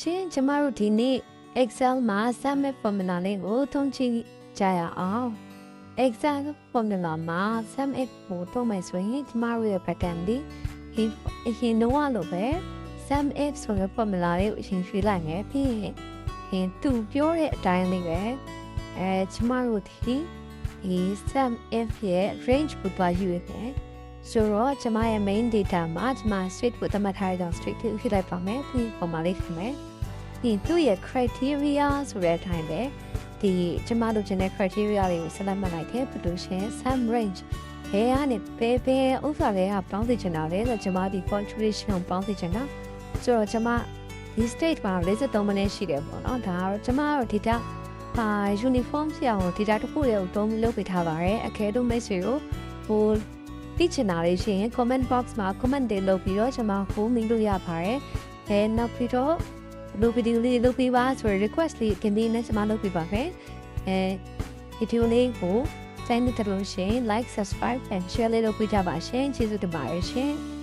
ရှင်ကျမတို့ဒီနေ့ Excel မှာ Summit Formula လေးကိုထုံးကြည့်ကြရအောင် Excel Formula မှာ Summit ကိုထုံးမယ်ဆိုရင်ကျမတို့ရဲ့ pattern ဒီအရင်တော့လို့ပဲ Summit ဆိုတဲ့ formula လေးကိုအရင်ရွှေ့လိုက်မယ်ပြီးရင်သူပြောတဲ့အတိုင်းလေးပဲကျမတို့ဒီ Summit ရဲ့ range ကိုပါယူရမယ်ဆိုတော့ကျမရဲ့ main data မှာကျမ straight ကိုသတ်မှတ်ထားတဲ့ကြောင့် straight ကိုဖြည့်လိုက်ပါမယ်ပြီး formula လေးဖြစ်မယ်ဒီသူ့ရဲ့ criteria ဆိုတဲ့အတိုင်းပဲဒီကျမတို့ကျင်တဲ့ criteria တွေကိုဆက်လက်မှတ်လိုက်ခဲ့ပြီးလို့ရှင် sum range ဘယ်ကနေဘယ်ဥစ္စာတွေကပေါင်းသိချင်တာလဲဆိုတော့ကျမဒီ punctuation ကိုပေါင်းသိချင်တာဆိုတော့ကျမဒီ state မှာ53မိနစ်ရှိတယ်ပေါ့နော်ဒါကတော့ကျမတို့ data uniform ဖြစ်အောင် data တစ်ခုတည်းကိုတုံးပြီးလုပ်ပေးထားပါတယ်အခဲတို့မိတ်ဆွေကိုဟိုသိချင်တာလေးရှိရင် comment box မှာ comment တွေလုပ်ပြီးတော့ကျွန်မကိုမိလို့ရပါတယ်နောက်ပြီးတော့လူဗီဒီယိုလေးလုပ်ပေးပါဆိုရယ် request လေးကင်းဒီနဲ့ကျွန်မလုပ်ပေးပါမယ်ဗီဒီယိုလေးကို send တဲ့လို့ရှိရင် like subscribe and share လေးလုပ်ပေးကြပါရှင်ကျေးဇူးတင်ပါတယ်ရှင်